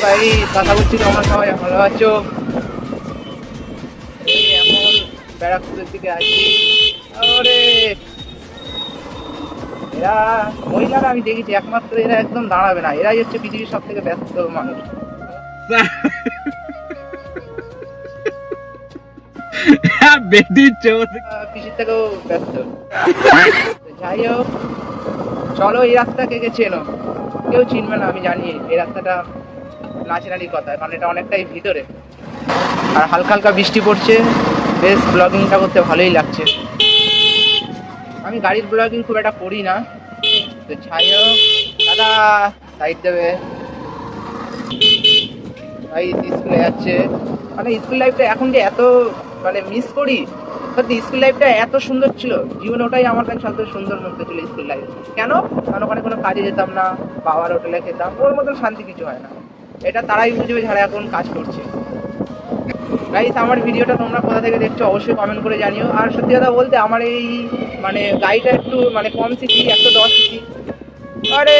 ভাই কথা বলছি, তোমরা সবাই ভালো আছো? এই এখন ব্যারাকপুরের দিকে আসছি। আরে এরা মহিলারা আমি দেখেছি একমাত্র এরা একদম দাঁড়াবে না, এরাই হচ্ছে পৃথিবীর সব থেকে ব্যস্ত মানুষ। পিসির থেকেও ব্যস্ত। যাই হোক, চলো এই রাস্তা কে কে চেনো? কেউ চিনবে না আমি জানি। এই রাস্তাটা নাচেনারির কথা, কারণ এটা অনেকটাই ভিতরে আর হালকা হালকা বৃষ্টি পড়ছে। বেশ ব্লগিংটা করতে ভালোই লাগছে। আমি গাড়ির ব্লগিং খুব একটা করি না, তো যাই হোক। দাদা সাইড দেবে ভাই, স্কুলে যাচ্ছে। মানে স্কুল লাইফটা এখন যে এত মানে মিস করি। সত্যি স্কুল লাইফটা এত সুন্দর ছিল, জীবনে ওটাই আমার কাছে সবথেকে সুন্দর মুহূর্ত ছিল স্কুল লাইফ। কেন? কারণ ওখানে কোনো কাজে যেতাম না, বাবার হোটেলে খেতাম, ওর মতন শান্তি কিছু হয় না। এটা তারাই বুঝবে যারা এখন কাজ করছে। গাইস, আমার ভিডিওটা তোমরা কোথা থেকে দেখছো অবশ্যই কমেন্ট করে জানিও। আর সত্যি কথা বলতে আমার এই মানে গাড়িটা একটু মানে কম সিসি, 110 সিসি। আরে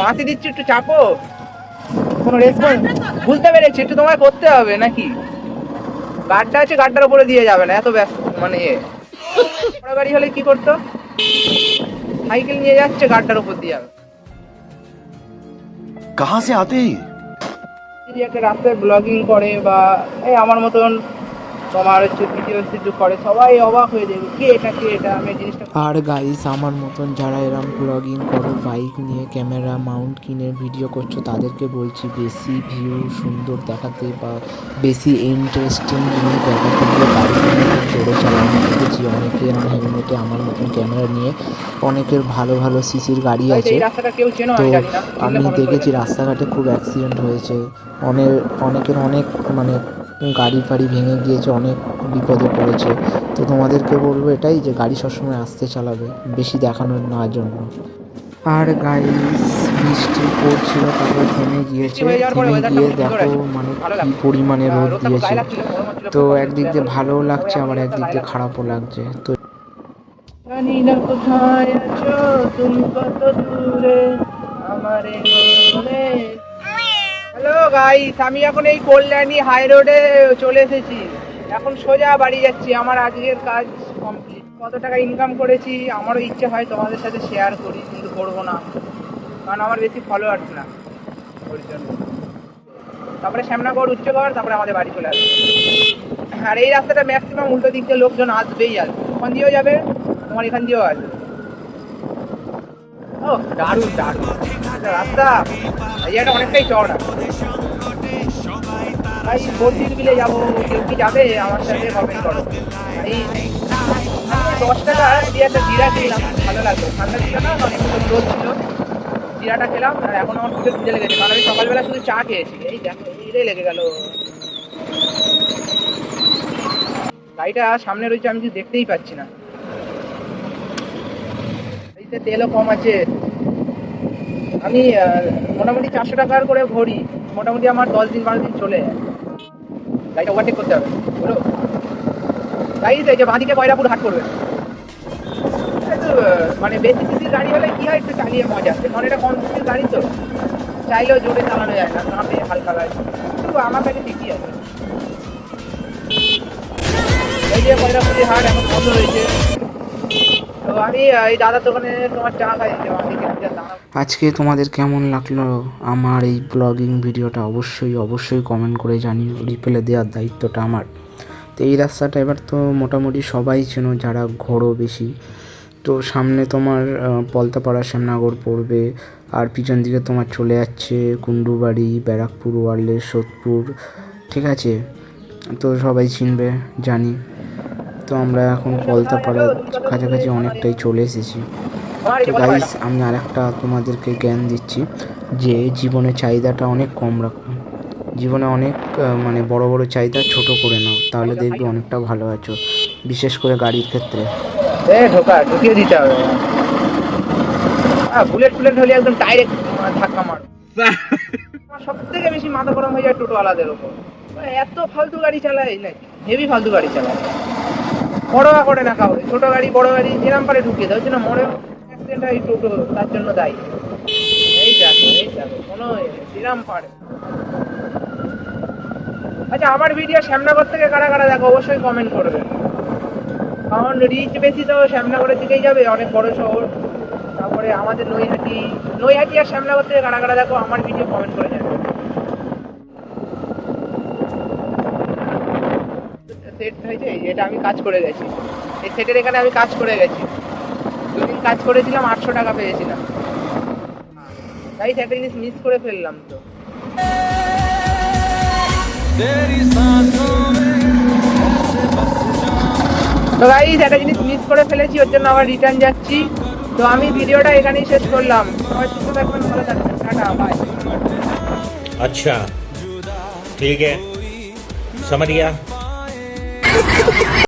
বাঁশি দিচ্ছি, একটু চাপো। কোনো রেসপন্স বুঝতে পেরেছি, একটু তোমায় করতে হবে নাকি? গাড়িটা আছে, গাড়িটার উপরে দিয়ে যাবে না, এত ব্যস্ত মানে বড় গাড়ি হলে কি করতো? সাইকেল নিয়ে যাচ্ছে, গাড়িটার উপর দিয়ে যাবে। कहाँ से आते हैं? যদি একটা রাস্তায় ব্লগিং করে বা এই আমার মতন তোমার হচ্ছে ভিডিও কিছু করে, সবাই অবাক হয়ে যাবে, কে এটা কে এটা, আমি এই জিনিসটা। আর গাইস, আমার মতন যারা এরম ব্লগিং করো, বাইক নিয়ে ক্যামেরা মাউন্ট কিনে ভিডিও করছো, তাদেরকে বলছি বেশি ভিউ সুন্দর দেখাতে বা বেশি ইন্টারেস্টিং জিনিস দেখাতে গিয়ে গাড়িটা খুব জোরে চালানো দেখেছি অনেকে। আমি হেলমেটে আমার মতন ক্যামেরা নিয়ে, অনেকের ভালো ভালো সিসির গাড়ি আছে, এই রাস্তাটা কেউ চেনো তো আমি জানি না, আমি দেখেছি রাস্তাঘাটে খুব অ্যাক্সিডেন্ট হয়েছে। অনেকের অনেক মানে গাড়ি ফাড়ি ভেঙে গিয়েছে, অনেক বিপদে পড়েছে। তো তোমাদেরকে বলবো এটাই যে গাড়ি সবসময় আস্তে চালাবে, বেশি দেখানোর না জন্য। আর গাইস, বৃষ্টি পড়ছিল, তারপর থেমে গিয়েছে। থেমে গিয়ে দেখো মানে কি পরিমাণে রোদ দিয়েছে। তো একদিক দিয়ে ভালোও লাগছে, আবার একদিক দিয়ে খারাপও লাগছে। তো জানি না কোথায় আছো তুমি, কত দূরে আমারে মনে। হ্যালো গাইস, আমি এখন এই কল্যাণী হাই রোডে চলে এসেছি। এখন সোজা বাড়ি যাচ্ছি, আমার আজকের কাজ কমপ্লিট। কত টাকা ইনকাম করেছি আমারও ইচ্ছে হয় তোমাদের সাথে শেয়ার করি, কিন্তু করবো না, কারণ আমার বেশি ফলোয়ার্স না ওর জন্য। তারপরে শ্যামনগর উচ্চগড়, তারপরে আমাদের বাড়ি চলে আসবে। আর এই রাস্তাটা ম্যাক্সিমাম উল্টো দিক দিয়ে লোকজন আসবেই আসবে, ওখান দিয়েও যাবে, তোমার এখান দিয়েও আসবে। ও দারুণ দারুণ রাস্তা, এই জায়গাটা অনেকটাই চওড়া। ভাই বদ্রির বিলে যাবো, কেউ কি যাবে আমার সাথে? কমেন্ট করো। এই 10 টাকা দিয়ে একটা জিরা কিনলাম, ভালো লাগলো। ঠান্ডা ছিল না, অনেক রোদ ছিল। জিরাটা খেলাম আর এখন আমার খুবই খিদে লেগেছে, কারণ আমি সকালবেলা শুধু চা খেয়েছি। এই দেখো খিদে লেগে গেল। গাড়িটা সামনে রয়েছে, আমি কিছু দেখতেই পাচ্ছি না। গাড়িতে তেলও কম আছে। আমি মোটামুটি 400 টাকার করে ভরি, মোটামুটি আমার 10 দিন 12 দিন চলে যায়। গাড়িটা ওভারটেক করতে হবে বলো। গাইস, এই যে বাঁদিকে কয়রাপুর হাট করবে, একটু মানে বেশি সিসির গাড়ি হলে কি হয়, একটু চালিয়ে মজা আসে, কারণ এটা কম সিসির গাড়ি তো চাইলেও জোরে চালানো যায় না, কাঁপে হালকা গাড়ি। কিন্তু আমার কাছে ঠিকই আছে। এই যে কয়রাপুরের হাট এখন বন্ধ হয়েছে, তো আমি এই দাদার দোকানে তোমার চা খাই। আজকে তোমাদের কেমন লাগলো আমার এই ব্লগিং ভিডিওটা অবশ্যই অবশ্যই কমেন্ট করে জানিও, রিপ্লাই দেওয়ার দায়িত্বটা আমার। তো এই রাস্তাটা এবার তো মোটামুটি সবাই চেনো যারা ঘোরো বেশি। তো সামনে তোমার পলতাপাড়া শ্যামনগর পড়বে, আর পিছন দিকে তোমার চলে যাচ্ছে কুন্ডুবাড়ি, ব্যারাকপুর, ওয়ারলেস, সোদপুর, ঠিক আছে? তো সবাই চিনবে জানি। তো আমরা এখন পলতাপাড়ার কাছাকাছি অনেকটাই চলে এসেছি। তো গাইস, আমি আরেকটা তোমাদেরকে জ্ঞান দিচ্ছি যে জীবনে চাহিদাটা অনেক কম রাখো, জীবনে অনেক মানে বড় বড় চাহিদা ছোট করে নাও, তাহলে দেখবে অনেকটা ভালো আছো, বিশেষ করে গাড়ির ক্ষেত্রে। ঢুকিয়ে দিতে হবে। বুলেট ফুলেট হলে একদম ডাইরেক্ট ধাক্কা মার। আমার সব থেকে বেশি মাথা গরম হয়ে যায় টোটোওয়ালাদের ওপর, এত ফালতু গাড়ি চালায় নাকি, হেভি ফালতু গাড়ি চালায়। পরোয়া করে না কাউরে, ছোট গাড়ি বড় গাড়ি যেরাম পারে ঢুকিয়ে দেয়, জন্য মরে অ্যাক্সিডেন্ট হয় টোটো তার জন্য দায়ী। এই দেখো কোনো যেরাম পারে। আচ্ছা, আমার ভিডিও শ্যামনগর থেকে কারা কারা দেখো অবশ্যই কমেন্ট করবে, কারণ রিচ বেশি তো শ্যামনগরের দিকেই যাবে, অনেক বড় শহর। তারপরে আমাদের নৈহাটি আর শ্যামনগর থেকে কারা কারা দেখো আমার ভিডিও কমেন্ট করে যাবে। সেট হয়েছে, এটা আমি কাজ করে গেছি, এই সেটের এখানে আমি কাজ করে গেছি, 2 দিন কাজ করেছিলাম, 800 টাকা পেয়েছিলাম। তাই একটা জিনিস মিস করে ফেললাম তো। তো গাইস, একটা জিনিস মিস করে ফেলেছি, ওর জন্য আবার রিটার্ন যাচ্ছি। তো আমি ভিডিওটা এখানেই শেষ করলাম, সবাই সুস্থ থাকবেন, ভালো থাকবেন, টাটা, বাই। अच्छा ठीक है समझ गया।